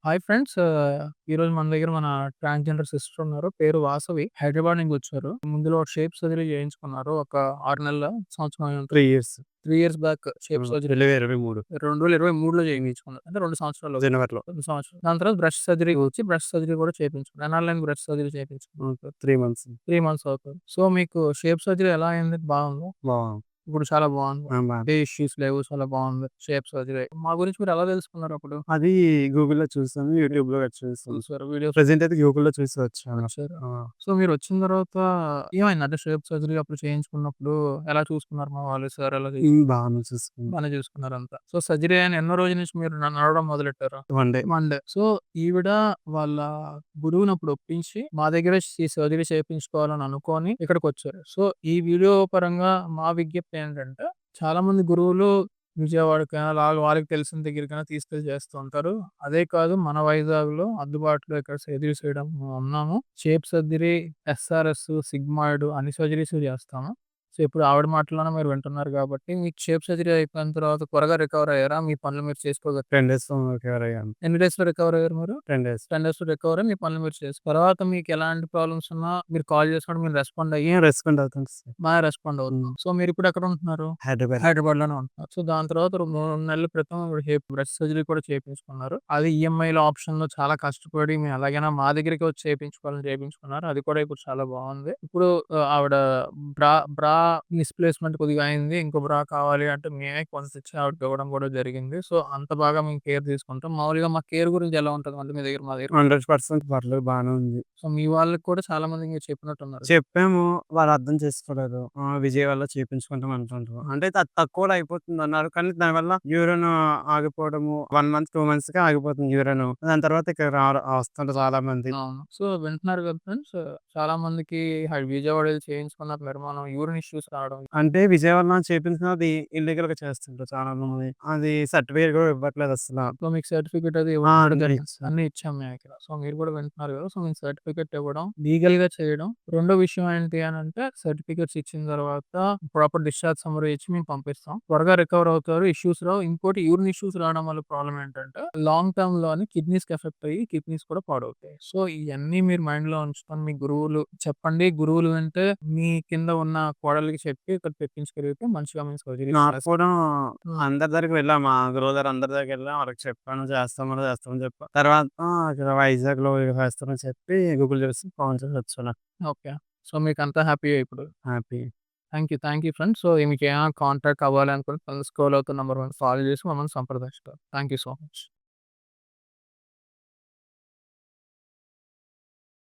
Hi friends. ఈరోజు మన దగ్గర మన ట్రాన్స్‌జెండర్ సిస్టర్ ఉన్నారు. పేరు వాసవి. హైదరాబాద్ నుంచొచ్చారు. ముందులో షేప్ సర్జరీ చేయించుకున్నారు. ఒక 6 నెలల, సంవత్సరం అయి ఉంటది. 3 years. 3 years back shape surgery 2023 2023లో చేయించుకున్నారు. అంటే 2 సంవత్సరాలు అవుతుంది. జనవరిలో. 2 సంవత్సరాలు. దాని తర్వాత బ్రెస్ట్ సర్జరీ వచ్చి బ్రెస్ట్ సర్జరీ కూడా చేపించుకున్నారు. ఎన్నాళ్ళైంది బ్రెస్ట్ సర్జరీ చేపించుకొని? 3 మంత్స్. 3 మంత్స్ అవుతుంది. సో, మీకు షేప్ సర్జరీ ఎలా అయింది? బాగుందా? బావుంది. ఇప్పుడు చాలా బాగుంది. బావుంది. ఏ ఇష్యూస్ లేవు. చాలా బాగుంది షేప్ సర్జరీ. మా గురించి మీరు ఎలా తెలుసుకున్నారు అప్పుడు? అది గూగుల్‌లో చూసాను. యూట్యూబ్‌లో చూసాను. చూసారు వీడియోస్ ప్రెజెంట్ అయితే గూగుల్‌లో చూసి వచ్చాను. వచ్చారు. ఆ! సో, మీరొచ్చిన తర్వాత ఏమైంది? అంటే షేప్ సర్జరీ అప్పుడు చేయించుకున్నప్పుడు ఎలా చూసుకున్నారు మా వాళ్ళు? సార్ ఎలా బానే చూసుకున్నా. బానే చూసుకున్నారంతా. సో, సర్జరీ అయిన ఎన్నో రోజుల నుంచి మీరు నడవడం మొదలెట్టారు? One day. మండే. సో, ఈవిడ వాళ్ళ గురువునప్పుడు ఒప్పించి మా దగ్గరే ఈ సర్జరీ చేపించుకోవాలని అనుకోని ఇక్కడికొచ్చారు. సో, ఈ వీడియో పరంగా మా విజ్ఞప్తి ఏంటంటే, చాలా మంది గురువులు విజయవాడకైనా వాళ్ళకి తెలిసిన దగ్గరికైనా తీసుకెళ్ళి చేస్తూ ఉంటారు. అదే కాదు మన వైజాగ్‌లో అందుబాటులో ఇక్కడ సర్జరీ చేయడం ఉన్నాము. షేప్ సర్జరీ, ఎస్ఆర్ఎస్, సిగ్మాయిడ్ అన్ని సర్జరీస్ చేస్తాము. సో, ఇప్పుడు ఆవిడ మాటల్లోనే మీరు వింటున్నారు కాబట్టి, మీకు షేప్ సర్జరీ అయిపోయిన తర్వాత త్వరగా రికవర్ అయ్యారా? మీ పనులు మీరు చేసుకోగలిగారా? 10 డేస్‌లో రికవర్ అయ్యాను. ఎన్ని డేస్‌లో రికవర్ అయ్యారు మీరు? 10 డేస్. 10 డేస్‌లో రికవర్ అయ్యి మీ పనులు మీరు తర్వాత మీకు ఎలాంటి ప్రాబ్లమ్స్ ఉన్నా మీరు కాల్ చేసినప్పుడు మీరు రెస్పాండ్ అయ్యి ఏం రెస్పాండ్ అవుతుంది సార్. బాగా రెస్పాండ్ హ్మ్. అవుతున్నారు. సో, మీరిప్పుడు ఎక్కడ ఉంటున్నారు? హైదరాబాద్. హైదరాబాద్‌లోనే ఉంటున్నారు. సో, దాని తర్వాత 3 నెలల క్రితం బ్రెస్ట్ సర్జరీ కూడా చేపించుకున్నారు. అది ఈఎంఐలో ఆప్షన్‌లో చాలా కష్టపడి మేము ఎలాగైనా మా దగ్గరికే వచ్చి చేపించుకోవాలని చేపించుకున్నారు. అది కూడా ఇప్పుడు చాలా బాగుంది. ఇప్పుడు ఆవిడ బ్రా బ్రా మిస్‌ప్లేస్‌మెంట్ కొద్దిగా అయింది. ఇంకో బ్రా కావాలి అంటే మేమే కొంత తెచ్చి ఆవిడకి ఇవ్వడం కూడా జరిగింది. సో, అంత బాగా మేము కేర్ తీసుకుంటాం. మామూలుగా మా కేర్ గురించి ఎలా ఉంటదంటే మీ దగ్గర మా దగ్గర 100% పర్లేదు బానే ఉంది. సో, మీ వాళ్ళకి కూడా చాలా మందికి మీరు చెప్పినట్టున్నారు. చెప్పాము. వాళ్ళు అర్థం చేసుకోలేదు. విజయవాడలో చేపించుకుంటాం అంటుండ్రు. అంటే తక్కువలో అయిపోతుందన్నారు. కానీ దానివల్ల యూరిన్ ఆగిపోవడము 1 మంత్, 2 మంత్స్‌కే ఆగిపోతుంది యూరిన్. దాని తర్వాత ఇక్కడ వస్తుంటారు చాలా మంది. అవును. సో, వింటున్నారు కదా ఫ్రెండ్స్. చాలా మందికి విజయవాడ ఎళ్లి చేయించుకున్న నిర్మాణం యూరిన్ ఇష్యూస్ రావడం. అంటే విజయవాడలో చేపించినది ఇల్లీగల్‌గా చేస్తుంటారు చాలా మంది. అది సర్టిఫికేట్ కూడా ఇవ్వట్లేదు అసల. సో, మీకు సర్టిఫికేట్ అది ఆ! ఇవ్వడం కూడా అన్నీ జరిగింది. ఇచ్చారు. అన్నీ ఇచ్చాం మేమిక్కడ. సో, మీరు కూడా వింటున్నారు కదా! సో, మీకు సర్టిఫికేట్ ఇవ్వడం, లీగల్‌గా చేయడం. రెండో విషయం ఏంటి అనంటే సర్టిఫికేట్స్ ఇచ్చిన తర్వాత ప్రాపర్ డిశ్చార్జ్ సమ్మరీ ఇచ్చి మేము పంపిస్తాం. త్వరగా రికవర్ అవుతారు. ఇష్యూస్ రావు. ఇంకోటి యూరిన్ ఇష్యూస్ రావడం వల్ల ప్రాబ్లమ్ ఏంటంటే లాంగ్ టర్మ్‌లోని కిడ్నీస్‌కి ఎఫెక్ట్ అయ్యి కిడ్నీస్ కూడా పాడవుతాయి. సో, ఇయన్నీ మీరు మైండ్‌లో ఉంచుకొని మీ గురువులు చెప్పండి. గురువులు వింటే మీ కింద ఉన్న కోడలికి చెప్పి ఇక్కడ తెప్పించగలిగితే మంచిగా మేము సర్జరీ నాకు కూడా హ్మ్. అందరి దగ్గరికి వెళ్ళాం. మా గురువుగారు అందరి దగ్గరికెళ్ళాం. వాళ్ళకి చెప్పాను చేస్తామని చెప్పా. తర్వాత ఇక్కడ వైజాగ్‌లో చేస్తామని చెప్పి గూగుల్ చేసి ఫోన్ చేసి వచ్చాను. ఓకే. సో, మీకంతా హ్యాపీయే ఇప్పుడు. Happy. Thank you friends. So, మీకేమైనా కాంటాక్ట్ అవ్వాలి అనుకుంటే స్క్రోల్ అవుతున్న నంబర్ కాల్ చేసి మమ్మల్ని సంప్రదించుతారు. Thank you so much.